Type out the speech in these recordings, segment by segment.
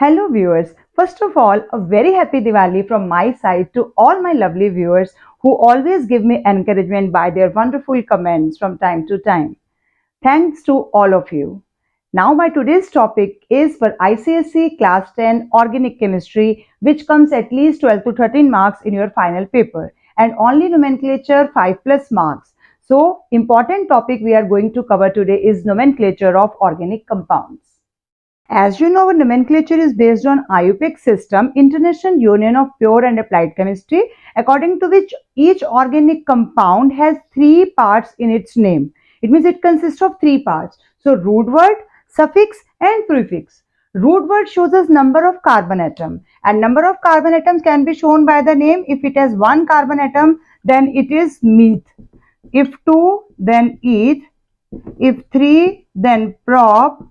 Hello viewers, first of all a very happy Diwali from my side to all my lovely viewers who always give me encouragement by their wonderful comments from time to time. Thanks to all of you. Now my today's topic is for ICSE class 10 organic chemistry, which comes at least 12 to 13 marks in your final paper and only nomenclature 5 plus marks. So important topic we are going to cover today is nomenclature of organic compounds. As you know, our nomenclature is based on IUPAC system, International Union of Pure and Applied Chemistry, according to which each organic compound has three parts in its name. It means it consists of three parts. So root word, suffix and prefix. Root word shows us number of carbon atom, and number of carbon atoms can be shown by the name. If it has one carbon atom, then it is meth. If two, then eth. If three, then prop.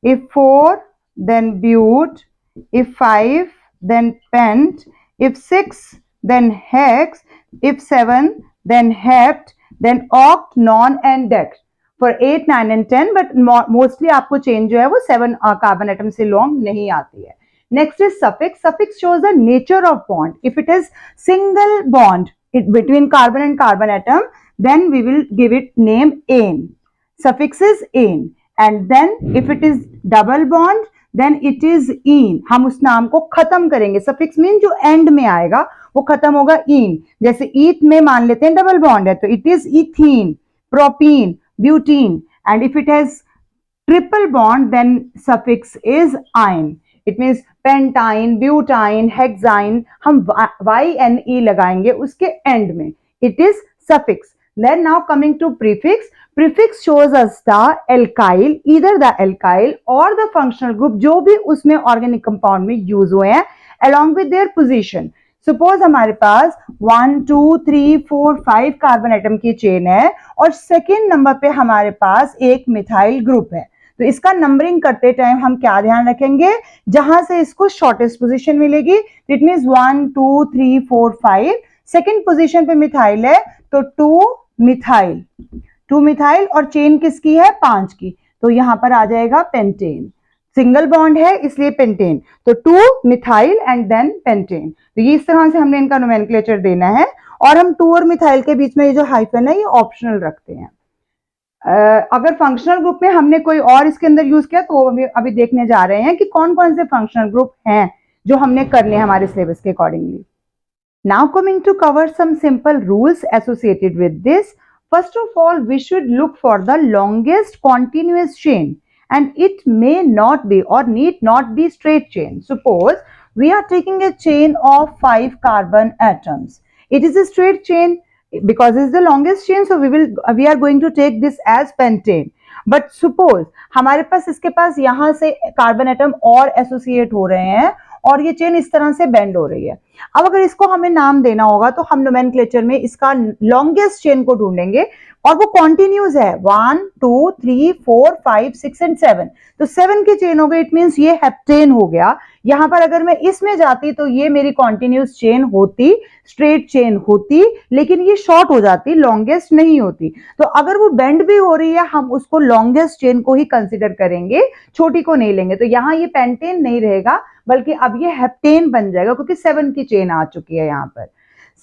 If 4, then but. If 5, then pent. If 6, then hex. If 7, then hept. Then oct, non and dect. For 8, 9 and 10, but mostly आपको change जो है वो 7 carbon atom से long नहीं आती है. Next is suffix. Suffix shows the nature of bond. If it is single bond between carbon and carbon atom, then we will give it name ane. Suffix is ane. And then if it is double bond, then it is ene. हम उस नाम को खत्म करेंगे. Suffix means जो end में आएगा वो खत्म होगा ene. जैसे eth में मान लेते हैं डबल बॉन्ड है तो it is ethene, propene, butene. And if it has triple bond, then suffix is ine. It means pentyne, butine, hexyne. हम yne लगाएंगे उसके end में. It is suffix. Then now coming to prefix. Prefix shows us the alkyl, either the alkyl or the functional group जो भी उसमें organic compound में use हुए हैं along with their position. Suppose हमारे पास 1, 2, 3, 4, 5 कार्बन एटम की chain है और सेकेंड नंबर पे हमारे पास एक मिथाइल ग्रुप है. तो इसका नंबरिंग करते टाइम हम क्या ध्यान रखेंगे, जहां से इसको शॉर्टेस्ट पोजीशन मिलेगी. It means 1, 2, 3, 4, 5. सेकेंड पोजीशन पे मिथाइल है तो 2 मिथाइल और चेन किसकी है 5 की, तो यहां पर आ जाएगा पेंटेन. सिंगल बॉन्ड है इसलिए पेंटेन. तो 2 मिथाइल एंड देन पेंटेन. तो ये इस तरह से हमने इनका नोमेनक्लेचर देना है. और हम 2 और मिथाइल के बीच में ये जो हाइफन है ये ऑप्शनल रखते हैं. अगर फंक्शनल ग्रुप में हमने कोई और इसके अंदर यूज किया तो अभी देखने जा रहे हैं कि कौन कौन से फंक्शनल ग्रुप हैं जो हमने करने हैं हमारे सिलेबस के accordingly. Now coming to cover some simple rules associated with this. First of all, we should look for the longest continuous chain, and it may not be or need not be straight chain. Suppose we are taking a chain of 5 carbon atoms. It is a straight chain because it is the longest chain, so we are going to take this as pentane. But suppose हमारे पास इसके पास यहाँ से carbon atom और associate हो रहे हैं और ये चेन इस तरह से बेंड हो रही है. अब अगर इसको हमें नाम देना होगा तो हम नोमेनक्लेचर में इसका लॉन्गेस्ट चेन को ढूंढेंगे और वो कॉन्टिन्यूस है 1, 2, 3, 4, 5, 6 एंड 7. तो 7 की चेन हो गई. इट मींस ये हेप्टेन हो गया. यहां पर अगर मैं इसमें जाती तो ये मेरी कॉन्टिन्यूस चेन होती, स्ट्रेट चेन होती, लेकिन ये शॉर्ट हो जाती, लॉन्गेस्ट नहीं होती. तो अगर वो बेंड भी हो रही है हम उसको लॉन्गेस्ट चेन को ही कंसिडर करेंगे, छोटी को नहीं लेंगे. तो यहाँ ये पेंटेन नहीं रहेगा बल्कि अब ये हेप्टेन बन जाएगा क्योंकि 7 की चेन आ चुकी है यहाँ पर.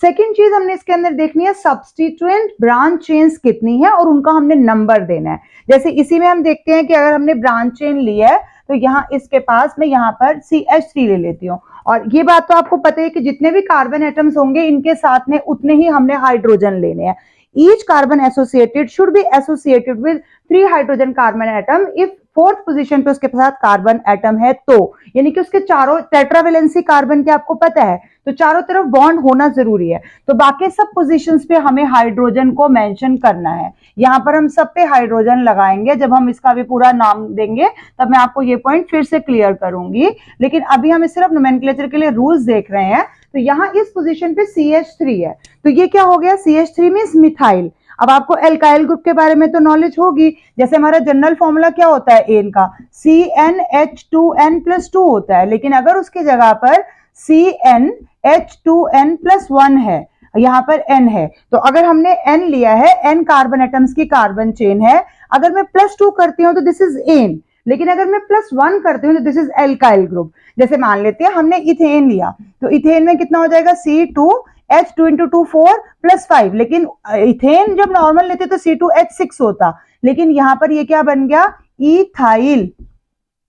सेकेंड चीज हमने इसके अंदर देखनी है सब्स्टिट्यूएंट ब्रांच चेन्स कितनी है और उनका हमने नंबर देना है. जैसे इसी में हम देखते हैं कि अगर हमने ब्रांच चेन ली है तो यहाँ इसके पास मैं यहाँ पर CH3 ले लेती हूँ. और ये बात तो आपको पता है कि जितने भी कार्बन एटम्स होंगे इनके साथ में उतने ही हमने हाइड्रोजन लेने हैं. Each carbon associated should be associated with 3 hydrogen carbon atom if fourth position पे उसके साथ कार्बन एटम है तो, यानी कि उसके चारों टेट्रावेलेंसी कार्बन के आपको पता है तो चारों तरफ बॉन्ड होना जरूरी है. तो बाकी सब पोजीशंस पे हमें हाइड्रोजन को मेंशन करना है. यहाँ पर हम सब पे हाइड्रोजन लगाएंगे. जब हम इसका भी पूरा नाम देंगे तब मैं आपको ये पॉइंट फिर से क्लियर करूंगी, लेकिन अभी हम सिर्फ नोमेनक्लेचर के लिए रूल्स देख रहे हैं. तो यहाँ इस पोजीशन पे CH3 है तो ये क्या हो गया, CH3 मींस मिथाइल. अब आपको एल्काइल ग्रुप के बारे में तो नॉलेज होगी. जैसे हमारा जनरल फॉर्मूला क्या होता है एन का, CnH2n+2 होता है, लेकिन अगर उसकी जगह पर CnH2n+1 है, यहाँ पर n है, तो अगर हमने n लिया है, n कार्बन एटम्स की कार्बन चेन है, अगर मैं +2 करती हूँ तो दिस इज एन. लेकिन अगर मैं +1 करती हूँ तो दिस इज एल्काइल ग्रुप। जैसे मान लेते हैं हमने इथेन लिया, तो इथेन में कितना हो जाएगा C2H2 × 2 4 + 5, लेकिन इथेन जब नॉर्मल लेते तो C2H6 होता, लेकिन यहां पर ये क्या बन गया, इथाइल।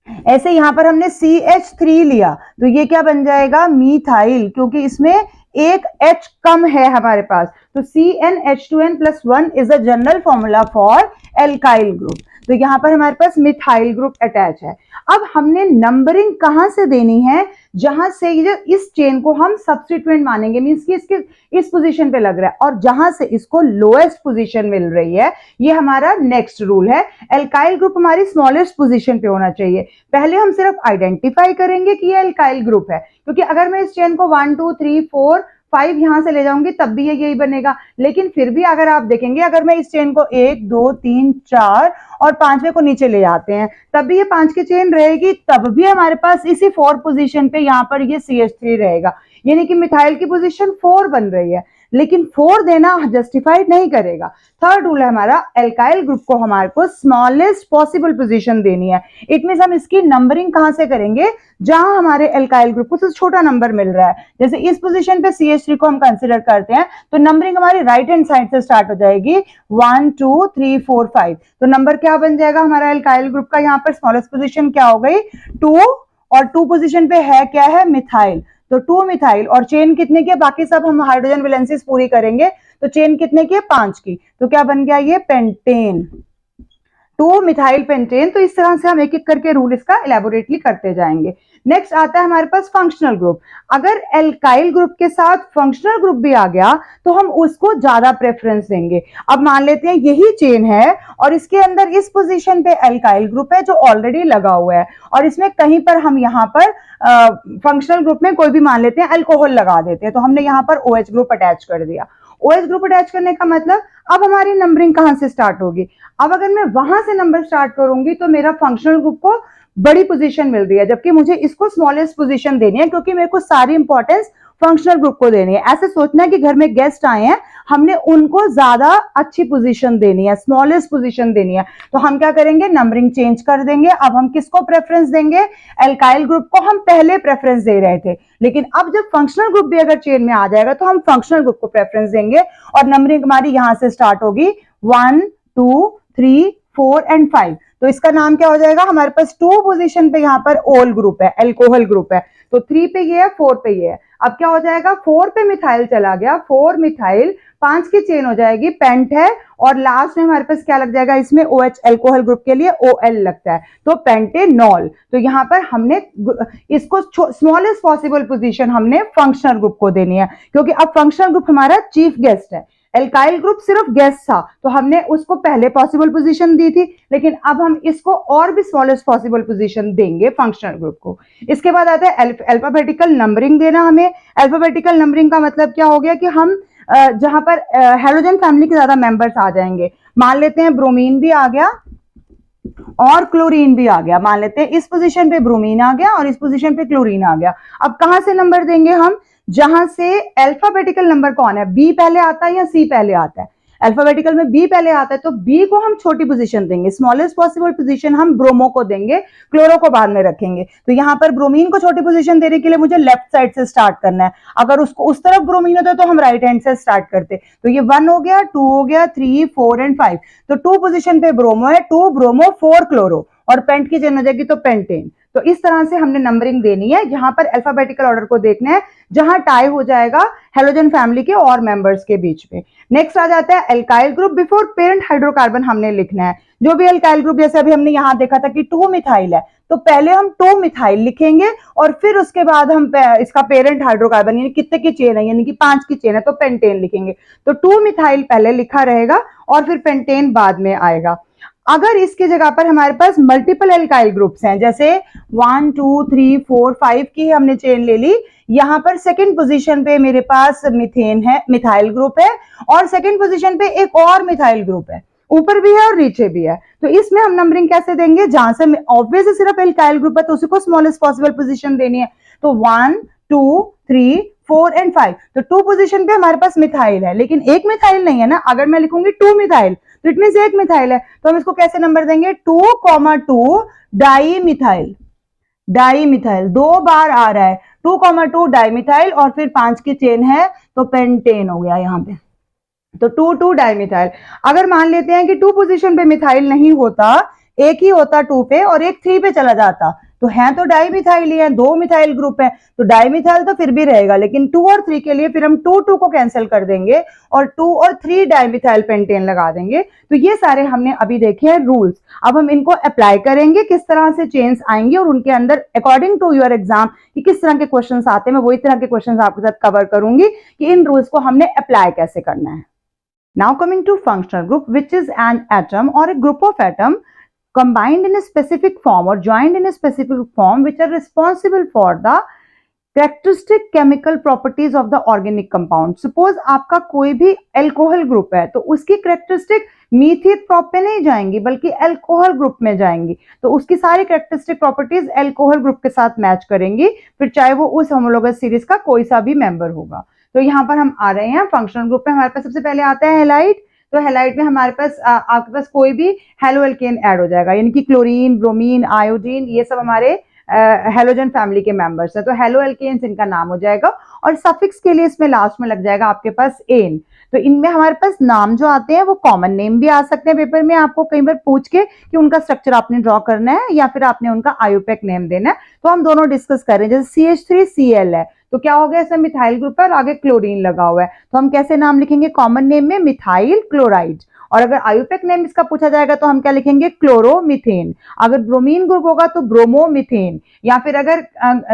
ऐसे यहां पर हमने CH3 लिया तो ये क्या बन जाएगा, मीथाइल, क्योंकि इसमें एक H कम है हमारे पास। तो CnH2n+1 is a general formula for alkyl group. तो यहां पर हमारे पास मिथाइल ग्रुप अटैच है। अब हमने नंबरिंग कहां से देनी है, जहां से ये इस चेन को हम सब्स्टिट्यूएंट मानेंगे, मींस कि इसके इस पोजीशन पे लग रहा है, और जहां से इसको लोएस्ट पोजीशन मिल रही है, ये हमारा नेक्स्ट रूल है। एल्काइल ग्रुप हमारी स्मॉलेस्ट पोजीशन पे होना चाहिए। पहले हम सिर्फ आइडेंटिफाई करेंगे कि ये एल्काइल ग्रुप है, क्योंकि अगर मैं इस चेन को 1 2 3 4 5 यहां से ले जाऊंगी तब भी ये यही बनेगा। लेकिन फिर भी अगर आप देखेंगे, अगर मैं इस चेन को 1 2 3 4 और 5वें को नीचे ले जाते हैं, तब भी ये 5 की चेन रहेगी, तब भी हमारे पास इसी 4 पोजीशन पे यहाँ पर ये CH3 रहेगा, यानी कि मिथाइल की पोजीशन 4 बन रही है, लेकिन 4 देना जस्टिफाइड नहीं करेगा। थर्ड रूल है हमारा, एल्काइल ग्रुप को हमारे को स्मॉलेस्ट पॉसिबल पोजीशन देनी है। इट मींस हम इसकी नंबरिंग कहां से करेंगे, जहां हमारे एल्काइल ग्रुप को सबसे छोटा नंबर मिल रहा है। जैसे इस पोजीशन पे CH3 को हम कंसिडर करते हैं, तो नंबरिंग हमारी राइट हैंड साइड से स्टार्ट हो जाएगी, 1 2 3 4 5। तो नंबर क्या बन जाएगा हमारा एल्काइल ग्रुप का, यहाँ पर स्मॉलेस्ट पोजीशन क्या हो गई, 2, और 2 पोजीशन पे है क्या है, मिथाइल। तो 2 मिथाइल, और चेन कितने की है, बाकी सब हम हाइड्रोजन वैलेंसीज पूरी करेंगे, तो चेन कितने की है, 5 की। तो क्या बन गया ये, पेंटेन, 2 मिथाइल पेंटेन। तो इस तरह से हम एक एक करके रूल इसका एलैबोरेटली करते जाएंगे। नेक्स्ट आता है हमारे पास फंक्शनल ग्रुप। अगर एल्काइल ग्रुप के साथ फंक्शनल ग्रुप भी आ गया तो हम उसको ज्यादा प्रेफरेंस देंगे। अब मान लेते हैं यही चेन है और इसके अंदर इस पोजीशन पे एल्काइल ग्रुप है जो ऑलरेडी लगा हुआ है, और इसमें कहीं पर हम यहाँ पर फंक्शनल ग्रुप में कोई भी मान लेते हैं अल्कोहल लगा देते हैं, तो हमने यहाँ पर OH ग्रुप अटैच कर दिया। OH ग्रुप अटैच करने का मतलब अब हमारी नंबरिंग कहां से स्टार्ट होगी, अब अगर मैं वहां से नंबर स्टार्ट करूंगी तो मेरा फंक्शनल ग्रुप को बड़ी पोजीशन मिल रही है, जबकि मुझे इसको स्मॉलेस्ट पोजीशन देनी है, क्योंकि मेरे को सारी इंपॉर्टेंस फंक्शनल ग्रुप को देनी है। ऐसे सोचना है कि घर में गेस्ट आए हैं, हमने उनको ज्यादा अच्छी पोजीशन देनी है, स्मॉलेस्ट पोजीशन देनी है, तो हम क्या करेंगे, नंबरिंग चेंज कर देंगे। अब हम किसको प्रेफरेंस देंगे, एल्काइल ग्रुप को हम पहले प्रेफरेंस दे रहे थे, लेकिन अब जब फंक्शनल ग्रुप भी अगर चेन में आ जाएगा तो हम फंक्शनल ग्रुप को प्रेफरेंस देंगे, और नंबरिंग हमारी यहां से स्टार्ट होगी 1 2 3 4 एंड 5। तो इसका नाम क्या हो जाएगा, हमारे पास 2 पोजीशन पे यहाँ पर ओल ग्रुप है, एल्कोहल ग्रुप है, तो 3 पे ये है, 4 पे ये है। अब क्या हो जाएगा, 4 पे मिथाइल चला गया, 4 मिथाइल, 5 की चेन हो जाएगी, पेंट है, और लास्ट में हमारे पास क्या लग जाएगा, इसमें OH एल्कोहल ग्रुप के लिए OL लगता है, तो पेंटेनॉल। तो यहाँ पर हमने इसको स्मॉलेस्ट पॉसिबल पोजीशन हमने फंक्शनल ग्रुप को देनी है, क्योंकि अब फंक्शनल ग्रुप हमारा चीफ गेस्ट है, एल्काइल ग्रुप सिर्फ गेस्ट था, तो हमने उसको पहले पॉसिबल पोजीशन दी थी, लेकिन अब हम इसको और भी स्मॉलेस्ट पॉसिबल पोजीशन देंगे फंक्शनल ग्रुप को। इसके बाद आता है अल्फाबेटिकल नंबरिंग देना हमें। अल्फाबेटिकल नंबरिंग का मतलब क्या हो गया कि हम जहां पर हेलोजन फैमिली के ज्यादा मेंबर्स आ जाएंगे, मान लेते हैं ब्रोमीन भी आ गया और क्लोरीन भी आ गया, मान लेते हैं इस पोजीशन पे ब्रोमीन आ गया और इस पोजीशन पे क्लोरीन आ गया। अब कहां से नंबर देंगे हम, जहां से अल्फाबेटिकल नंबर कौन है, बी पहले आता है या सी पहले आता है, अल्फाबेटिकल में बी पहले आता है, तो बी को हम छोटी पोजीशन देंगे, स्मॉलेस्ट पॉसिबल पोजीशन हम ब्रोमो को देंगे, क्लोरो को बाद में रखेंगे। तो यहाँ पर ब्रोमीन को छोटी पोजीशन देने के लिए मुझे लेफ्ट साइड से स्टार्ट करना है, अगर उसको उस तरफ ब्रोमीन होता तो हम राइट हैंड से स्टार्ट करते। तो ये 1 हो गया, 2 हो गया, 3 4 एंड 5। तो 2 पोजीशन पे ब्रोमो है, 2 ब्रोमो 4 क्लोरो, और पेंट की चेन हो जाएगी तो पेंटेन। तो इस तरह से हमने नंबरिंग देनी है, यहाँ पर अल्फाबेटिकल ऑर्डर को देखना है, जहां टाई हो जाएगा हेलोजन फैमिली के और मेंबर्स के बीच में। नेक्स्ट आ जाता है alkyl group before parent hydrocarbon हमने लिखना है। जो भी एल्काइल ग्रुप, जैसे अभी हमने यहाँ देखा था कि 2 मिथाइल है, तो पहले हम 2 मिथाइल लिखेंगे और फिर उसके बाद हम इसका पेरेंट हाइड्रोकार्बन यानी कितने की चेन है, यानी कि 5 की चेन है, तो पेंटेन लिखेंगे। तो 2 मिथाइल पहले लिखा रहेगा और फिर पेंटेन बाद में आएगा। अगर इसके जगह पर हमारे पास मल्टीपल एल्काइल ग्रुप्स हैं, जैसे 1 2 3 4 5 की हमने चेन ले ली, यहां पर सेकंड पोजीशन पे मेरे पास मीथेन है, मिथाइल ग्रुप है, और सेकंड पोजीशन पे एक और मिथाइल ग्रुप है, ऊपर भी है और नीचे भी है। तो इसमें हम नंबरिंग कैसे देंगे, जहां से ऑब्वियसली सिर्फ एल्काइल ग्रुप है तो उसी को स्मॉलेस्ट पॉसिबल पोजीशन देनी है। तो 1 2 3 4 एंड 5। तो 2 पोजीशन पे हमारे पास मिथाइल है, लेकिन एक मिथाइल नहीं है ना। अगर मैं लिखूंगी 2 मिथाइल तो इट मींस एक मिथाइल है, तो हम इसको कैसे नंबर देंगे, 2,2 डाई मिथाइल। डाई मिथाइल 2 बार आ रहा है, 2,2 डाई मिथाइल और फिर 5 की चेन है तो पेंटेन हो गया यहाँ पे। तो 2,2 डाइमिथाइल। अगर मान लेते हैं कि 2 पोजीशन पे मिथाइल नहीं होता, एक ही होता 2 पे और एक 3 पे चला जाता, तो है तो डाइमिथाइल ही है, 2 मिथाइल ग्रुप है, तो डाइमिथाइल तो फिर भी रहेगा, लेकिन 2 और 3 के लिए फिर हम 2 को कैंसिल कर देंगे और 2 और 3 डाइमिथाइल पेंटेन लगा देंगे। तो ये सारे हमने अभी देखे हैं रूल्स। अब हम इनको अप्लाई करेंगे, किस तरह से चेंज आएंगे और उनके अंदर अकॉर्डिंग टू योर एग्जाम कि किस तरह के क्वेश्चन आते हैं, मैं वही तरह के क्वेश्चन आपके साथ कवर करूंगी कि इन रूल्स को हमने अप्लाई कैसे करना है। Now coming to functional group, which is an atom or a group of atom combined in a specific form or joined in a specific form which are responsible for the characteristic chemical properties of the organic compound. Suppose आपका कोई भी alcohol group है तो उसकी characteristic मीथित prop पे नहीं जाएंगी बल्कि अल्कोहल ग्रुप में जाएंगी, तो उसकी सारी कैरेक्टरिस्टिक प्रॉपर्टीज अल्कोहल ग्रुप के साथ मैच करेंगी, फिर चाहे वो उस होमोलोगस सीरीज का कोई सा भी मेंबर होगा। तो यहाँ पर हम आ रहे हैं फंक्शनल ग्रुप में, हमारे पास सबसे पहले आता है हेलाइड। तो हेलाइड में हमारे पास आपके पास कोई भी हेलोएल्केन ऐड हो जाएगा, यानी कि क्लोरीन, ब्रोमीन, आयोडीन, ये सब हमारे हेलोजन फैमिली के मेंबर्स है, तो हेलोएल्केन्स इनका नाम हो जाएगा। और सफिक्स के लिए इसमें लास्ट में लग जाएगा आपके पास एन। तो इनमें हमारे पास नाम जो आते हैं वो कॉमन नेम भी आ सकते हैं पेपर में, आपको कई बार पूछ के कि उनका स्ट्रक्चर आपने ड्रॉ करना है या फिर आपने उनका आयुपेक नेम देना है, तो हम दोनों डिस्कस कर रहे हैं। जैसे CH3Cl है तो क्या हो गया, इसमें मिथाइल ग्रुप है और आगे क्लोरीन लगा हुआ है, तो हम कैसे नाम लिखेंगे, कॉमन नेम में मिथाइल क्लोराइड। और अगर आयुपेक नेम इसका पूछा जाएगा तो हम क्या लिखेंगे, क्लोरोमीथेन। अगर ब्रोमीन ग्रुप होगा तो ब्रोमोमीथेन, या फिर अगर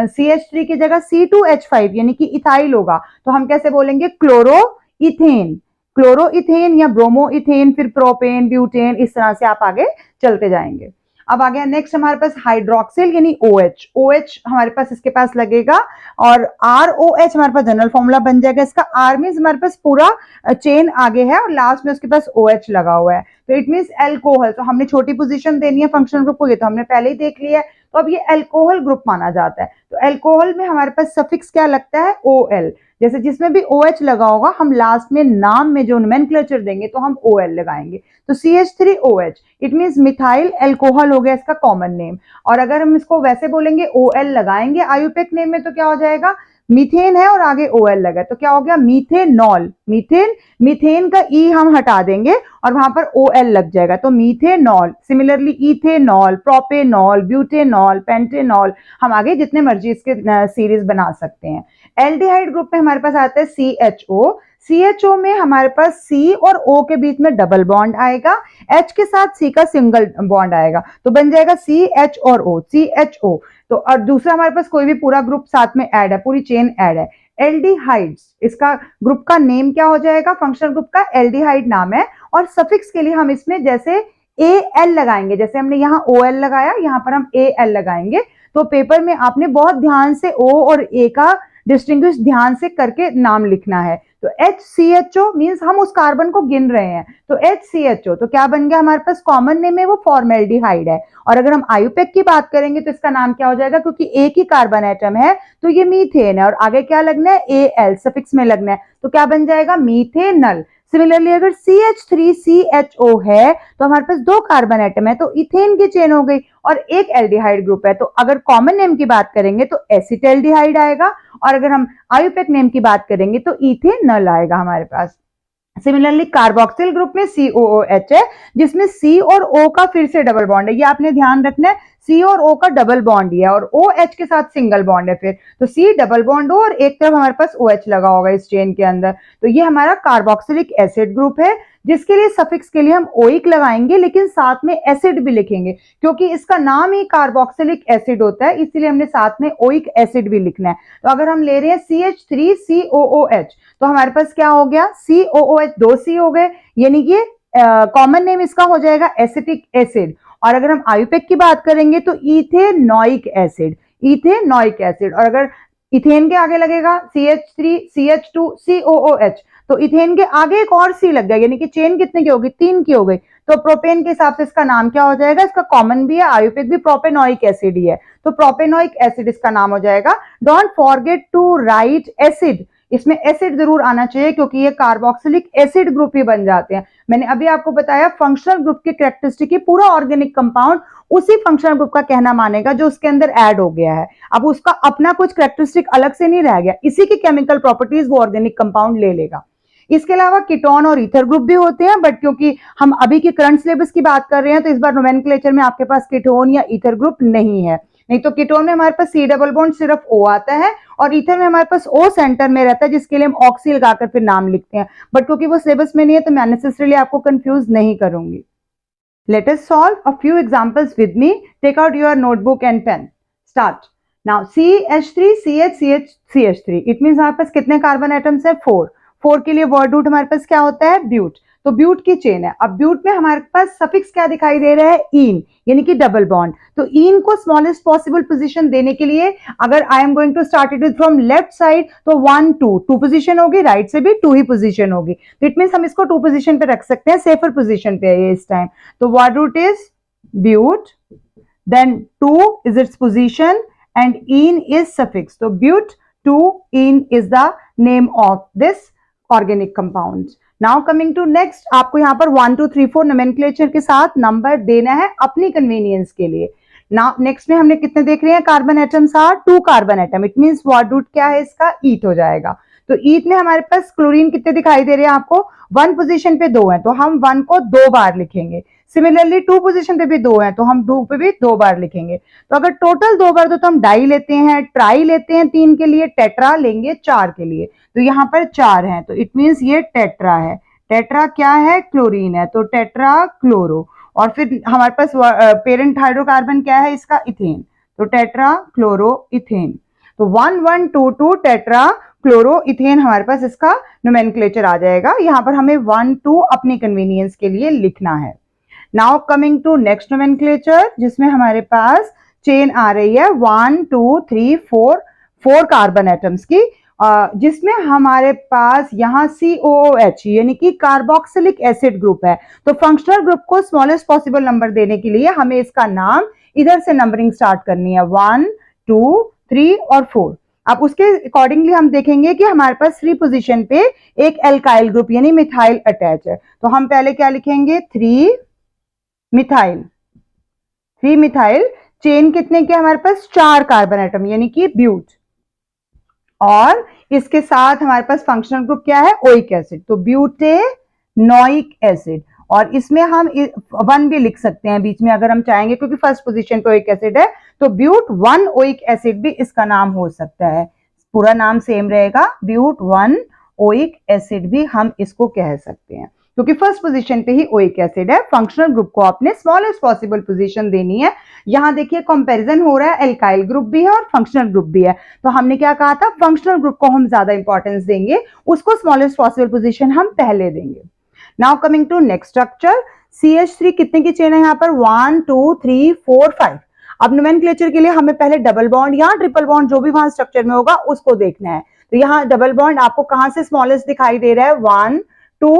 CH3 की जगह C2H5 यानी कि इथाइल होगा तो हम कैसे बोलेंगे, क्लोरो इथेन। क्लोरो इथेन या ब्रोमो इथेन, फिर प्रोपेन, ब्यूटेन, इस तरह से आप आगे चलते जाएंगे। अब आ गया नेक्स्ट हमारे पास हाइड्रोक्सिल यानी OH। OH हमारे पास इसके पास लगेगा और ROH हमारे पास जनरल फॉर्मूला बन जाएगा इसका। R मींस हमारे पास पूरा चेन आगे है और लास्ट में उसके पास OH लगा हुआ है, तो इट मींस अल्कोहल। तो हमने छोटी पोजीशन देनी है फंक्शनल ग्रुप को, ये तो हमने पहले ही देख लिया है, तो अब ये अल्कोहल ग्रुप माना जाता है। तो अल्कोहल में हमारे पास सफिक्स क्या लगता है, OL। जैसे जिसमें भी OH लगा होगा हम लास्ट में नाम में जो नोमेनक्लेचर देंगे तो हम OL लगाएंगे। तो CH3OH it means methyl alcohol हो गया इसका कॉमन नेम। और अगर हम इसको वैसे बोलेंगे OL लगाएंगे आयुपेक नेम में तो क्या हो जाएगा, मीथेन है और आगे OL लगा तो क्या हो गया, मीथेनॉल। मीथेन, मीथेन का ई हम हटा देंगे और वहां पर OL लग जाएगा तो methanol. Similarly ethanol, propanol, butanol, pentanol, हम आगे जितने मर्जी इसके सीरीज बना सकते हैं। एल्डिहाइड ग्रुप में हमारे पास आता है CHO। CHO में हमारे पास C और O के बीच में डबल बॉन्ड आएगा, H के साथ C का सिंगल बॉन्ड आएगा, तो बन जाएगा CH और O, CHO। तो और दूसरा हमारे पास कोई भी पूरा ग्रुप साथ में ऐड है, पूरी चेन ऐड है। एल्डिहाइड्स, इसका ग्रुप का नेम क्या हो जाएगा, फंक्शनल ग्रुप का एल्डिहाइड नाम है। और सफिक्स के लिए हम इसमें जैसे AL लगाएंगे, जैसे हमने यहाँ OL लगाया, यहाँ पर हम AL लगाएंगे। तो पेपर में आपने बहुत ध्यान से O और A का डिस्टिंग्विश ध्यान से करके नाम लिखना है। तो HCHO मींस हम उस कार्बन को गिन रहे हैं, तो HCHO तो क्या बन गया हमारे पास, कॉमन नेम है वो फॉर्मेल्डिहाइड है। और अगर हम आयुपेक की बात करेंगे तो इसका नाम क्या हो जाएगा, क्योंकि एक ही कार्बन एटम है तो ये मीथेन है और आगे क्या लगना है, AL सफिक्स में लगना है, तो क्या बन जाएगा, मीथेनल। सिमिलरली अगर CH3CHO है तो हमारे पास 2 कार्बन एटम है तो इथेन की चेन हो गई और एक एल्डिहाइड ग्रुप है, तो अगर कॉमन नेम की बात करेंगे तो एसिटाल्डिहाइड आएगा और अगर हम आयुपेक नेम की बात करेंगे तो इथेनॉल आएगा हमारे पास। सिमिलरली कार्बोक्सिल ग्रुप में COOH है जिसमें C और O का फिर से डबल बॉन्ड है, ये आपने ध्यान रखना है, C और O का डबल बॉन्ड ही है और OH के साथ सिंगल बॉन्ड है, फिर तो C डबल बॉन्ड हो और एक तरफ हमारे पास OH लगा होगा इस चेन के अंदर, तो ये हमारा कार्बोक्सिलिक एसिड ग्रुप है जिसके लिए सफिक्स के लिए हम ओइक लगाएंगे लेकिन साथ में एसिड भी लिखेंगे, क्योंकि इसका नाम ही कार्बोक्सिलिक एसिड होता है इसलिए हमने साथ में ओइक एसिड भी लिखना है। तो अगर हम ले रहे हैं CH3COOH तो हमारे पास क्या हो गया, COOH 2 C हो गए, यानी कि कॉमन नेम इसका हो जाएगा एसिटिक एसिड। और अगर हम आयुपेक की बात करेंगे तो इथेनॉइक एसिड, इथेनॉइक एसिड। और अगर इथेन के आगे लगेगा CH3CH2COOH तो इथेन के आगे एक और C लग गया, यानी कि चेन कितने की होगी, 3 की हो गई, तो प्रोपेन के हिसाब से इसका नाम क्या हो जाएगा, इसका कॉमन भी है आयुपेक भी प्रोपेनॉइक एसिड ही है, तो प्रोपेनोइक एसिड इसका नाम हो जाएगा। Don't forget to write acid, इसमें एसिड जरूर आना चाहिए क्योंकि ये कार्बोक्सिलिक एसिड ग्रुप ही बन जाते हैं। मैंने अभी आपको बताया फंक्शनल ग्रुप की कैरेक्टरिस्टिक की पूरा ऑर्गेनिक कंपाउंड उसी फंक्शनल ग्रुप का कहना मानेगा जो उसके अंदर ऐड हो गया है। अब उसका अपना कुछ कैरेक्टरिस्टिक अलग से नहीं रह गया, इसी की केमिकल प्रॉपर्टीज वो ऑर्गेनिक कंपाउंड ले लेगा। इसके अलावा कीटोन और ईथर ग्रुप भी होते हैं, बट क्योंकि हम अभी के करंट सिलेबस की बात कर रहे हैं तो इस बार नोमेनक्लेचर में आपके पास कीटोन या ईथर ग्रुप नहीं है। नहीं तो कीटोन में हमारे पास सी डबल बॉन्ड सिर्फ ओ आता है और ईथर में हमारे पास ओ सेंटर में रहता है जिसके लिए हम ऑक्सी लगाकर फिर नाम लिखते हैं, बट क्योंकि वो सिलेबस में नहीं है तो मैं अननेसेसरीली आपको कंफ्यूज नहीं करूंगी। Let us solve a few examples with me. Take out your notebook and pen. Start. Now CH3 CH CH CH3 it means हमारे पास कितने कार्बन एटम्स है? 4। 4 के लिए वर्ड रूट हमारे पास क्या होता है? ब्यूट। तो ब्यूट की चेन है। अब ब्यूट में हमारे पास सफिक्स क्या दिखाई दे रहा है? इन, यानी कि डबल बॉन्ड। तो इन को स्मॉलेस्ट पॉसिबल पोजीशन देने के लिए अगर I am going to start it with from left side तो 1 2 पोजीशन होगी, राइट से भी 2 ही पोजीशन होगी। तो इट मींस हम इसको 2 पोजीशन पे रख सकते हैं, सेफर पोजीशन पे है ये इस टाइम। तो word root is but, then 2 is its position and ene is suffix. So bute-2-ene is the name of this organic compounds. Now coming to next, आपको यहाँ पर 1 2 3 4 nomenclature के साथ नंबर देना है अपनी कन्वीनियंस के लिए। Now next में हमने कितने देख रहे हैं? Carbon atoms are 2 carbon atom. It means word root क्या है इसका? ईथ हो जाएगा। तो ईथ में हमारे पास क्लोरीन कितने दिखाई दे रहे हैं आपको? 1 पोजीशन पे 2 है तो हम 1 को 2 बार लिखेंगे। सिमिलरली 2 पोजीशन पे भी 2 है तो हम 2 पे भी 2 बार लिखेंगे। तो अगर टोटल 2 बार तो हम डाई लेते हैं, ट्राई लेते हैं 3 के लिए, टेट्रा लेंगे 4 के लिए। तो यहाँ पर 4 है तो इट मींस ये टेट्रा है। टेट्रा क्या है? क्लोरीन है, तो टेट्रा क्लोरो। और फिर हमारे पास पेरेंट हाइड्रोकार्बन क्या है इसका? इथेन। तो टेट्रा क्लोरो इथेन। तो 1 1 2 2 टेट्रा क्लोरो इथेन हमारे पास इसका नोमेनक्लेचर आ जाएगा। यहाँ पर हमें 1 2 अपनी कन्वीनियंस के लिए लिखना है। Now coming to next nomenclature जिसमें हमारे पास चेन आ रही है 1 2 3 4 कार्बन एटम्स की, जिसमें हमारे पास यहाँ COOH यानी कि कार्बोक्सिलिक एसिड ग्रुप है। तो फंक्शनल ग्रुप को स्मॉलेस्ट पॉसिबल नंबर देने के लिए हमें इसका नाम इधर से नंबरिंग स्टार्ट करनी है 1 2 3 और 4। अब उसके अकॉर्डिंगली हम देखेंगे कि हमारे पास 3 पोजीशन पे एक एल्काइल ग्रुप यानी मिथाइल अटैच है। तो हम पहले क्या लिखेंगे? 3 मिथाइल। 3 मिथाइल चेन कितने के हमारे पास? 4 कार्बन एटम यानी कि ब्यूट। और इसके साथ हमारे पास फंक्शनल ग्रुप क्या है? Oic acid. तो ब्यूटेनोइक एसिड। और इसमें हम 1 भी लिख सकते हैं बीच में अगर हम चाहेंगे क्योंकि फर्स्ट पोजीशन पे ओइक एसिड है। तो ब्यूट 1 ओइक एसिड भी इसका नाम हो सकता है। पूरा नाम सेम रहेगा, ब्यूट 1 ओइक एसिड भी हम इसको कह सकते हैं क्योंकि फर्स्ट पोजीशन पे ही ओइक एसिड है। फंक्शनल ग्रुप को आपने स्मॉलेस्ट पॉसिबल पोजीशन देनी है। यहां देखिए कंपैरिजन हो रहा है, एल्काइल ग्रुप भी है और फंक्शनल ग्रुप भी है। तो हमने क्या कहा था? फंक्शनल ग्रुप को हम ज्यादा इंपॉर्टेंस देंगे, उसको स्मॉलेस्ट पॉसिबल पोजीशन हम पहले देंगे। Now coming to next structure, CH3 कितने की चेन है यहाँ पर? 1 2 3 4 5। अब नोमेनक्लेचर के लिए हमें पहले डबल बॉन्ड या ट्रिपल बॉन्ड जो भी वहां स्ट्रक्चर में होगा उसको देखना है। तो यहाँ डबल बॉन्ड आपको कहां से स्मॉलेस्ट दिखाई दे रहा है? 1 2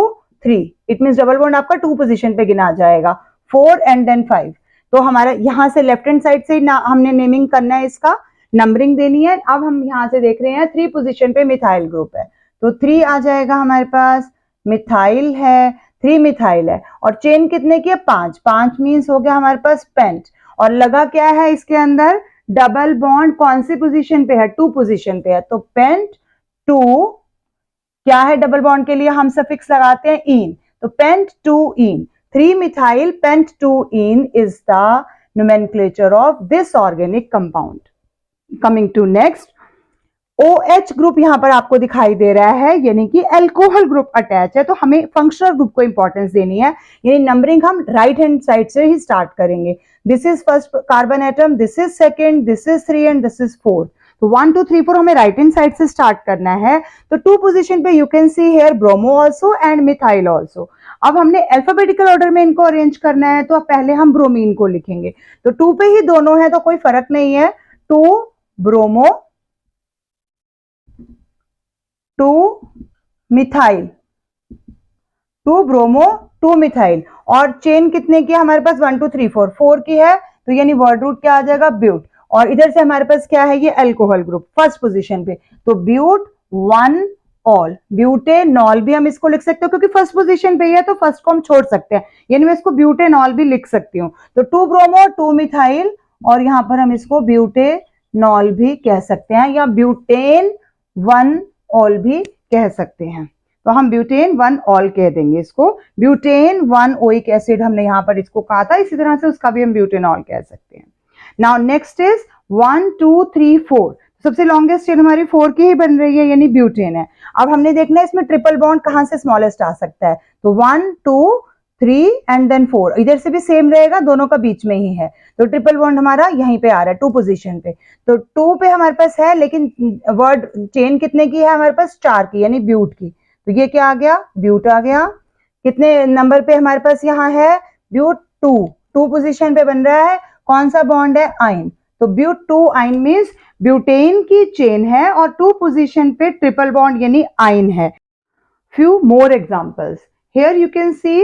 3। इट मींस डबल बॉन्ड आपका 2 पोजीशन पे गिना जाएगा, 4 एंड देन 5। तो हमारा यहां से लेफ्ट हैंड साइड से हमने नेमिंग करना है, इसका नंबरिंग देनी है। अब हम यहां से देख रहे हैं 3 पोजीशन पे मिथाइल ग्रुप है तो 3 आ जाएगा हमारे पास। मिथाइल है, 3 मिथाइल है और चेन कितने की है? 5। 5 मींस हो गया हमारे पास पेंट। और लगा क्या है इसके अंदर? Double bond. कौन सी पोजीशन पे है? 2 पोजीशन पे है। तो पेंट 2 क्या है? डबल बॉन्ड के लिए हम सफिक्स लगाते हैं इन, तो pent 2 ene. 3 methyl pent 2 ene is the nomenclature of this organic compound. Coming to next, OH group यहां पर आपको दिखाई दे रहा है यानी कि अल्कोहल ग्रुप अटैच है। तो हमें फंक्शनल ग्रुप को इंपॉर्टेंस देनी है, यानी नंबरिंग हम राइट हैंड साइड से ही स्टार्ट करेंगे। This is first carbon atom, this is second, this is 3 and this is 4। तो 1 2 3 4 हमें राइट हैंड साइड से स्टार्ट करना है। तो 2 पोजीशन पे you can see here bromo also and methyl also. अब हमने अल्फाबेटिकल ऑर्डर में इनको अरेंज करना है तो पहले हम ब्रोमीन को लिखेंगे। तो 2 पे ही दोनों है तो कोई फर्क नहीं है। 2 ब्रोमो 2 मिथाइल, 2 ब्रोमो 2 मिथाइल। और चेन कितने की है हमारे पास? 1 2 3 4 4 की है तो यानी वर्ड रूट क्या आ जाएगा? ब्यूट। और इधर से हमारे पास क्या है, ये अल्कोहल ग्रुप फर्स्ट पोजीशन पे, तो ब्यूट वन ऑल, ब्यूटेनॉल भी हम इसको लिख सकते हो क्योंकि फर्स्ट पोजीशन पे ही है तो फर्स्ट को हम छोड़ सकते हैं, यानी मैं इसको ब्यूटेनॉल भी लिख सकती हूँ। तो 2 ब्रोमो 2 मिथाइल, और यहां पर हम इसको ब्यूटेनॉल भी कह सकते हैं या ब्यूटेन वन ऑल भी कह सकते हैं। तो हम ब्यूटेन वन ऑल कह देंगे इसको, ब्यूटेन वन ओइक एसिड हमने यहाँ पर इसको कहा था, इसी तरह से उसका भी हम ब्यूटेनॉल कह सकते हैं। नाउ नेक्स्ट इज 1 2 3 4, सबसे लॉन्गेस्ट चेन हमारी 4 की ही बन रही है यानी ब्यूटेन है। अब हमने देखना है इसमें ट्रिपल बॉन्ड कहां से स्मॉलेस्ट आ सकता है, तो 1 2 3 एंड देन 4, इधर से भी सेम रहेगा, दोनों का बीच में ही है, तो ट्रिपल बॉन्ड हमारा यहीं पे आ रहा है 2 पोजीशन पे, तो 2 पे हमारे पास है, लेकिन वर्ड चेन कितने की है हमारे पास, 4 की यानी ब्यूट की, तो ये क्या आ गया, ब्यूट आ गया। कितने नंबर पे हमारे पास यहाँ है, ब्यूट 2 पोजीशन पे बन रहा है, कौन सा बॉन्ड है, आइन, तो ब्यूट 2 आइन मीन्स ब्यूटेन की चेन है और 2 पोजीशन पे ट्रिपल बॉन्ड यानी आइन है। Few more examples. Here you can see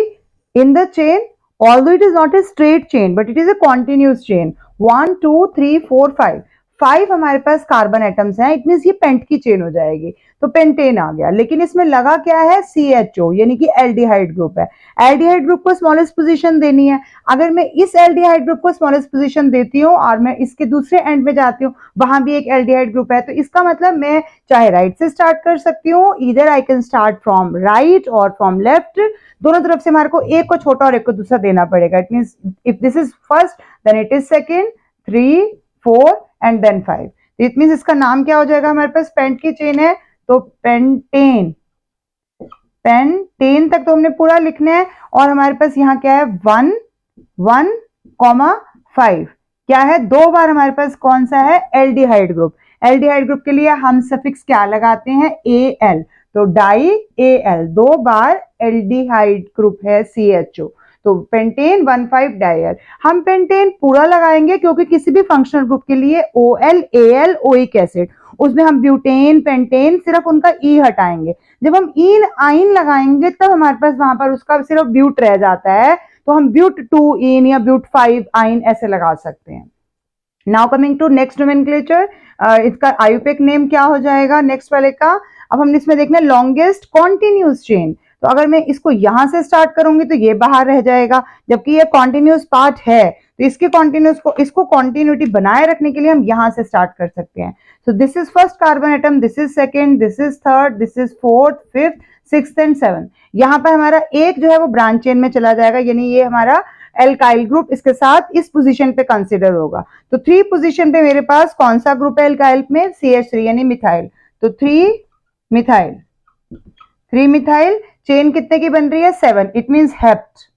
in the chain, although it is not a straight chain, but it is a continuous chain. 1 2 3 4 5, 5 हमारे पास कार्बन एटम्स हैं, it means ये paint की chain हो जाएगी, तो पेंटेन आ गया, लेकिन इसमें लगा क्या है, CHO यानी कि एल्डिहाइड ग्रुप है। एल्डिहाइड ग्रुप को स्मॉलेस्ट पोजीशन देनी है, अगर मैं इस एल्डिहाइड ग्रुप को स्मॉलेस्ट पोजीशन देती हूँ और मैं इसके दूसरे एंड में जाती हूँ, वहां भी एक एल्डिहाइड ग्रुप है, तो इसका मतलब मैं चाहे राइट से स्टार्ट कर सकती हूँ, इधर I can start from right और फ्रॉम लेफ्ट, दोनों तरफ से हमारे को एक को छोटा और एक को दूसरा देना पड़ेगा। It means if this is first then it is second, 3 4 and then 5, it means इसका नाम क्या हो जाएगा, हमारे पास पेंट की चेन है तो पेंटेन, पेंटेन तक तो हमने पूरा लिखना है, और हमारे पास यहाँ क्या है 1 1 5, क्या है, 2 बार हमारे पास कौन सा है, एल्डिहाइड ग्रुप, एल्डिहाइड ग्रुप के लिए हम सफिक्स क्या लगाते हैं, AL, तो डाई AL, 2 बार एल्डिहाइड ग्रुप है CHO, तो पेंटेन 1,5 डायर, हम पेंटेन पूरा लगाएंगे क्योंकि किसी भी फंक्शनल ग्रुप के लिए OL AL ओइक एसिड, उसमें हम ब्यूटेन पेंटेन सिर्फ उनका E हटाएंगे, जब हम इन आइन लगाएंगे तब हमारे पास वहां पर उसका सिर्फ ब्यूट रह जाता है, तो हम ब्यूट 2 इन या ब्यूट 5 आइन ऐसे लगा सकते हैं। Now coming to next nomenclature, इसका आयुपेक नेम क्या हो जाएगा नेक्स्ट वाले का, अब हमने इसमें देखना है लॉन्गेस्ट कॉन्टिन्यूस चेन, तो अगर मैं इसको यहां से स्टार्ट करूंगी तो ये बाहर रह जाएगा, जबकि ये कॉन्टिन्यूस पार्ट है, तो इसके कॉन्टिन्यूस को, इसको कॉन्टिन्यूटी बनाए रखने के लिए हम यहां से स्टार्ट कर सकते हैं। सो this is first carbon atom, this is second, this is third, this is fourth, fifth, sixth and seven, यहाँ पर हमारा एक जो है वो ब्रांच चेन में चला जाएगा, यानी ये हमारा एल्काइल ग्रुप इसके साथ इस पोजीशन पे कंसीडर होगा, तो 3 पोजीशन पे मेरे पास कौन सा ग्रुप है एल्काइल में, CH3 यानी मिथाइल, तो 3 मिथाइल, 3 मिथाइल, चेन कितने की बन रही है, 7, इट मींस हेप्ट,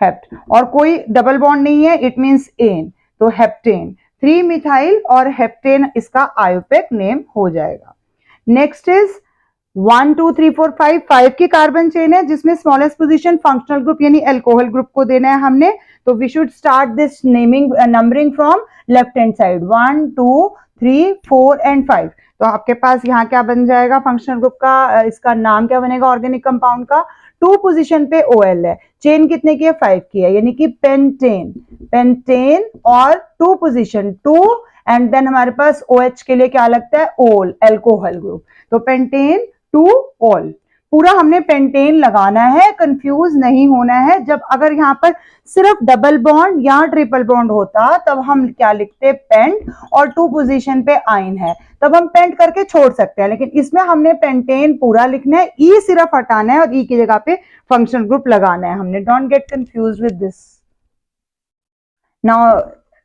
हेप्ट, और कोई डबल बॉन्ड नहीं है, इट मींस एन, तो हेप्टेन, 3 मिथाइल और हेप्टेन इसका आयुपेक नेम हो जाएगा। नेक्स्ट इज 1 2 3 4 5, 5 की कार्बन चेन है जिसमें स्मॉलेस्ट पोजीशन फंक्शनल ग्रुप यानी अल्कोहल ग्रुप को देना है हमने, तो we should start this naming numbering from left hand side, 1 2 3 4 and 5, तो आपके पास यहाँ क्या बन जाएगा फंक्शनल ग्रुप का, इसका नाम क्या बनेगा ऑर्गेनिक कंपाउंड का, 2 पोजीशन पे OL है, चेन कितने की है, 5 की है, यानी कि पेंटेन, पेंटेन, और 2 पोजीशन 2 एंड देन हमारे पास OH के लिए क्या लगता है, ओल, अल्कोहल ग्रुप, तो पेंटेन 2 ऑल, पूरा हमने पेंटेन लगाना है, कंफ्यूज नहीं होना है, जब अगर यहाँ पर सिर्फ डबल बॉन्ड या ट्रिपल बॉन्ड होता तब हम क्या लिखते, पेंट, और 2 पोजीशन पे आइन है तब हम पेंट करके छोड़ सकते हैं, लेकिन इसमें हमने पेंटेन पूरा लिखना है, ई सिर्फ हटाना है और ई की जगह पे फंक्शनल ग्रुप लगाना है हमने, don't get confuse with this. Now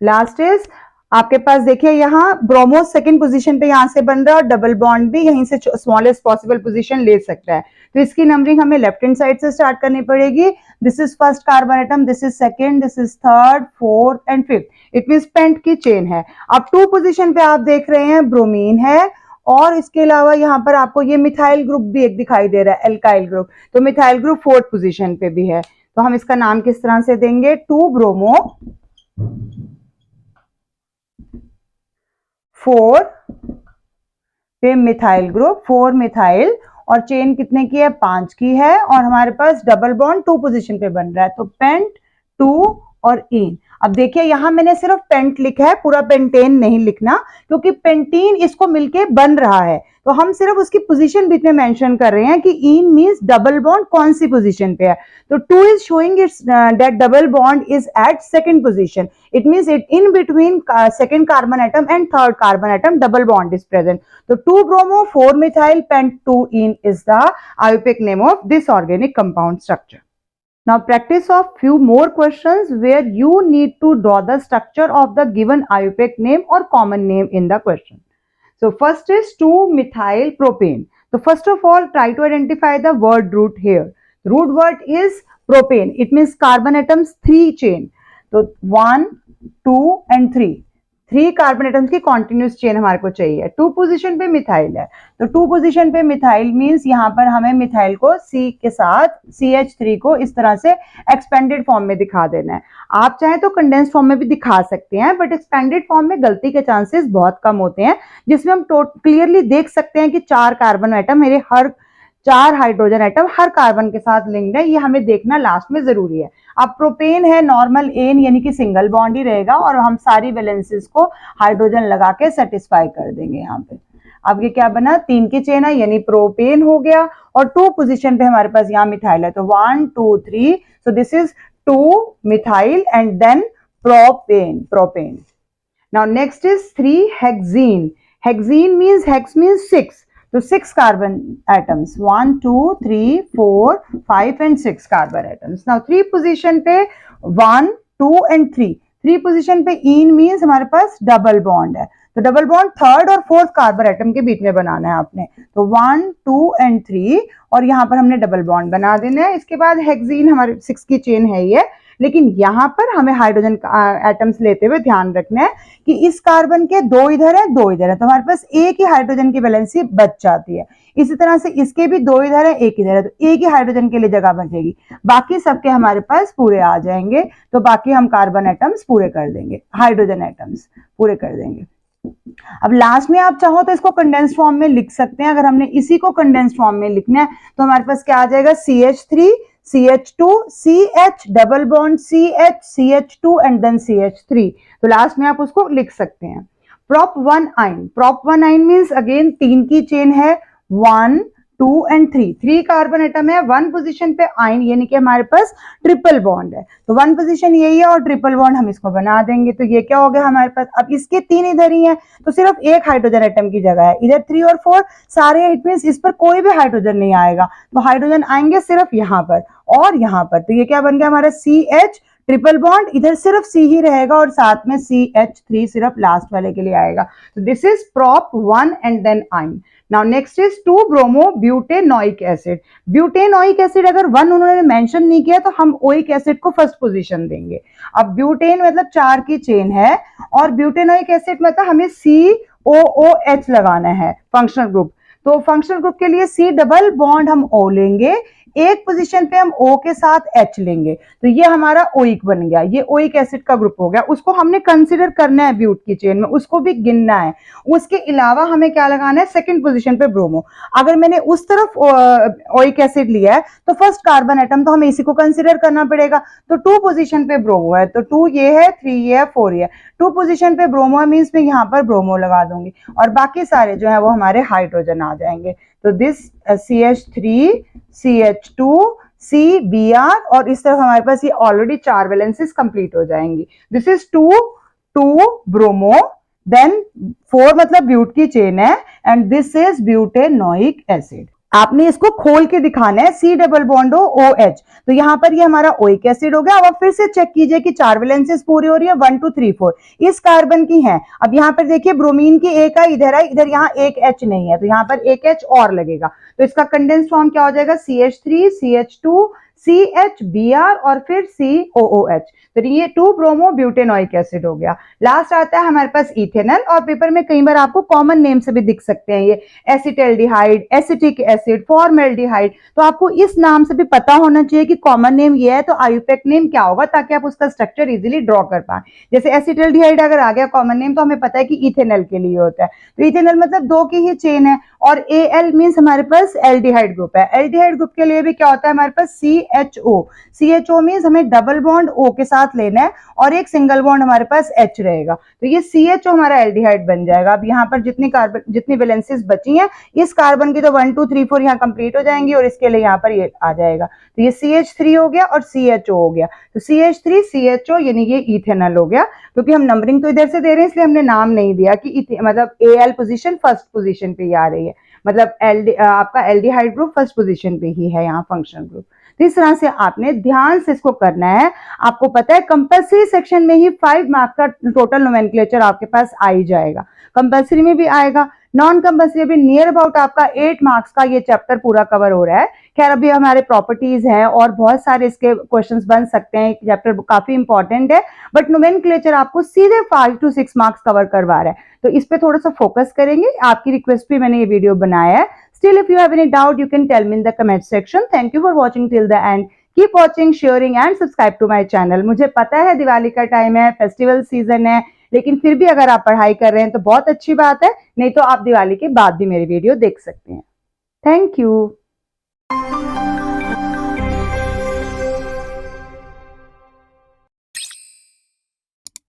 last is आपके पास देखिए यहाँ ब्रोमो सेकंड पोजीशन पे यहाँ से बन रहा है और डबल बॉन्ड भी यहीं से स्मॉलेस्ट पॉसिबल पोजीशन ले सकता है, तो इसकी नंबरिंग हमें लेफ्ट हैंड साइड से स्टार्ट करनी पड़ेगी, this is first carbon atom, this is second, this is third, fourth and fifth, it means pent की चेन है। अब 2 पोजीशन पे आप देख रहे हैं ब्रोमीन है, और इसके अलावा यहाँ पर आपको ये मिथाइल ग्रुप भी एक दिखाई दे रहा है, एल्काइल ग्रुप, तो मिथाइल ग्रुप 4th पोजीशन पे भी है, तो हम इसका नाम किस तरह से देंगे, 2 ब्रोमो 4 पे मिथाइल ग्रुप, 4 मिथाइल, और चेन कितने की है, 5 की है, और हमारे पास डबल बॉन्ड 2 पोजीशन पे बन रहा है, तो पेंट 2 और इन। अब देखिए यहाँ मैंने सिर्फ पेंट लिखा है, पूरा पेंटेन नहीं लिखना, क्योंकि पेंटीन इसको मिलके बन रहा है, तो हम सिर्फ उसकी पोजीशन बीच में मेंशन कर रहे हैं कि इन मींस डबल बॉन्ड कौन सी पोजीशन पे है। तो 2 is showing it's that double bond is at second position, it means it in between second carbon atom and third carbon atom double bond is present. तो 2 bromo 4 methyl pent 2 ene is the IUPAC name of this organic compound structure. Now practice of few more questions where you need to draw the structure of the given IUPAC name or common name in the question. So first is 2-methyl propane. So first of all, try to identify the word root here. Root word is propane. It means carbon atoms 3 chain. So 1, 2 and 3. 3 carbon atoms की continuous chain हमारे को चाहिए। 2 position पे methyl है, तो 2 position पे methyl means यहाँ पर हमें मिथाइल को C के साथ CH3 को इस तरह से एक्सपेंडेड फॉर्म में दिखा देना है। आप चाहें तो कंडेंस फॉर्म में भी दिखा सकते हैं, बट एक्सपेंडेड फॉर्म में गलती के चांसेस बहुत कम होते हैं, जिसमें हम क्लियरली देख सकते हैं कि 4 कार्बन एटम मेरे हर 4 हाइड्रोजन एटम हर कार्बन के साथ लिंक्ड है, ये हमें देखना लास्ट में जरूरी है। अब प्रोपेन है नॉर्मल एन यानी कि सिंगल बॉन्ड ही रहेगा, और हम सारी वैलेंसीज को हाइड्रोजन लगा के सेटिस्फाई कर देंगे यहाँ पे। अब ये क्या बना, 3 की चेन है यानी प्रोपेन हो गया, और 2 पोजीशन पे हमारे पास यहाँ मिथाइल है, तो 1 2 3, so this is 2 methyl and then propane. Now next is 3 hexene. Hexene means hex means 6, तो 6 carbon atoms, 1 2 3 4 5 and 6 carbon atoms. Now 3 position पे 1 2 and 3, 3 position पे इन मींस हमारे पास डबल बॉन्ड है, तो डबल बॉन्ड थर्ड और fourth carbon atom के बीच में बनाना है आपने, तो 1 2 and 3, और यहाँ पर हमने डबल बॉन्ड बना देना है। इसके बाद हेक्सीन हमारे 6 की चेन है ये, लेकिन यहाँ पर हमें हाइड्रोजन एटम्स लेते हुए ध्यान रखना है कि इस कार्बन के 2 इधर है 2 इधर है, तो हमारे पास एक ही हाइड्रोजन की वैलेंसी बच जाती है। इसी तरह से इसके भी 2 इधर है 1 इधर है, तो एक ही हाइड्रोजन के लिए जगह बचेगी, बाकी सबके हमारे पास पूरे आ जाएंगे, तो बाकी हम कार्बन एटम्स पूरे कर देंगे, हाइड्रोजन एटम्स पूरे कर देंगे। अब लास्ट में आप चाहो तो इसको कंडेंस्ड फॉर्म में लिख सकते हैं। अगर हमने इसी को कंडेंस्ड फॉर्म में लिखना है तो हमारे पास क्या आ जाएगा, CH3 CH2 CH double bond CH CH2 and then CH3, तो लास्ट में आप उसको लिख सकते हैं। prop 1 आइन, prop 1 आइन मींस अगेन 3 की चेन है, 1 2 and 3, 3 कार्बन एटम है, 1 पोजीशन पे आइन यानी कि हमारे पास ट्रिपल बॉन्ड है, तो 1 पोजीशन यही है और ट्रिपल बॉन्ड हम इसको बना देंगे, तो ये क्या हो गया हमारे पास। अब इसके 3 इधर ही है, तो सिर्फ एक हाइड्रोजन एटम की जगह है, इधर 3 और 4 सारे, इट मींस इस पर कोई भी हाइड्रोजन नहीं आएगा, तो हाइड्रोजन आएंगे सिर्फ यहाँ पर और यहाँ पर, तो ये क्या बन गया हमारा CH ट्रिपल बॉन्ड, इधर सिर्फ C ही रहेगा और साथ में CH3 सिर्फ लास्ट वाले के लिए आएगा, तो this is prop 1 and then ene. Now next is 2 bromo butanoic acid. Butanoic acid अगर 1 उन्होंने मेंशन नहीं किया तो हम ओइक एसिड को फर्स्ट पोजीशन देंगे। अब ब्यूटेन मतलब 4 की चेन है, और ब्यूटेनोइक एसिड मतलब हमें COOH लगाना है फंक्शनल ग्रुप, तो फंक्शनल ग्रुप के लिए C डबल बॉन्ड हम O लेंगे, एक पोजीशन पे हम O के साथ H लेंगे, तो ये हमारा ओइक बन गया, ये ओइक एसिड का ग्रुप हो गया। उसको हमने कंसीडर करना है ब्यूट की चेन में, उसको भी गिनना है। उसके अलावा हमें क्या लगाना है, सेकंड पोजीशन पे ब्रोमो। अगर मैंने उस तरफ ओइक एसिड लिया है तो फर्स्ट कार्बन एटम तो हमें इसी को कंसीडर करना पड़ेगा, तो 2 पोजीशन पे ब्रोमो है, तो 2 ये है 3 ये है 4 ये है, 2 पोजीशन पे ब्रोमो मींस मैं यहाँ पर ब्रोमो लगा दूंगी, और बाकी सारे जो है वो हमारे हाइड्रोजन आ जाएंगे, तो दिस CH3 CH2 CBr, और इस तरफ हमारे पास ये ऑलरेडी 4 वैलेंसीज कंप्लीट हो जाएंगी। दिस इज 2 ब्रोमो, देन 4 मतलब ब्यूट की चेन है, and this is butanoic acid. आपने इसको खोल के दिखाना है, C डबल बॉन्ड OH, तो यहाँ पर ये हमारा ओइक एसिड हो गया। अब आप फिर से चेक कीजिए कि 4 वैलेंसीज पूरी हो रही है, 1 2 3 4 इस कार्बन की है। अब यहाँ पर देखिए ब्रोमीन की एक है, इधर यहाँ एक H नहीं है, तो यहाँ पर एक H और लगेगा, तो इसका कंडेंस फॉर्म क्या हो जाएगा, CH3 CH2 CHBr और फिर COOH, तो ये 2 ब्रोमो ब्यूटेनोइक एसिड हो गया। लास्ट आता है हमारे पास इथेनॉल, और पेपर में कई बार आपको कॉमन नेम से भी दिख सकते हैं, ये एसिटल्डिहाइड, एसिटिक एसिड, फॉर्मेल्डिहाइड, तो आपको इस नाम से भी पता होना चाहिए कि कॉमन नेम ये है तो आयुपेक नेम क्या होगा, ताकि आप उसका स्ट्रक्चर इजीली ड्रॉ कर पाए। जैसे एसिटल्डिहाइड अगर आ गया कॉमन नेम तो हमें पता है कि इथेनॉल के लिए होता है, तो इथेनॉल मतलब 2 की ही चेन है, और एल मीन्स हमारे पास एल्डिहाइड ग्रुप है। एल्डिहाइड ग्रुप के लिए भी क्या होता है हमारे पास CHO मीन्स हमें डबल बॉन्ड O के साथ लेना है और एक सिंगल बॉन्ड हमारे पास H रहेगा, तो ये CHO हमारा एल्डिहाइड बन जाएगा। अब यहाँ पर जितनी वैलेंसीज बची हैं इस कार्बन की तो 1 2 3 4 यहाँ कंप्लीट हो जाएंगी और इसके लिए यहाँ पर ये आ जाएगा, तो ये CH3 हो गया और CHO हो गया, तो CH3 CHO यानी ये इथेनॉल हो गया। क्योंकि हम नंबरिंग तो इधर से दे रहे हैं इसलिए हमने नाम नहीं दिया कि मतलब AL पोजीशन फर्स्ट पोजीशन पे ही आ रही है, मतलब आपका एल्डिहाइड ग्रुप फर्स्ट पोजीशन पे ही है यहाँ फंक्शनल ग्रुप। तो इस तरह से आपने ध्यान से इसको करना है। आपको पता है कंपल्सरी सेक्शन में ही 5 मार्क्स का टोटल नोमेनक्लेचर आपके पास आ ही जाएगा, कंपल्सरी में भी आएगा, नॉन कंपल्सरी भी नियर अबाउट आपका 8 मार्क्स का ये चैप्टर पूरा कवर हो रहा है। खैर अभी हमारे प्रॉपर्टीज है और बहुत सारे इसके क्वेश्चंस बन सकते हैं, चैप्टर काफी इंपॉर्टेंट है, बट नोमेनक्लेचर आपको सीधे 5 to 6 मार्क्स कवर करवा रहा है, तो इस पे थोड़ा सा फोकस करेंगे। आपकी रिक्वेस्ट पे मैंने ये वीडियो बनाया है। Still, if you have any doubt, you can tell me in the comment section. Thank you for watching till the end. Keep watching, sharing and subscribe to my channel. मुझे पता है दिवाली का time है, festival season है, लेकिन फिर भी अगर आप पढ़ाई कर रहे हैं तो बहुत अच्छी बात है, नहीं तो आप दिवाली के बाद भी मेरी वीडियो देख सकते हैं। Thank you.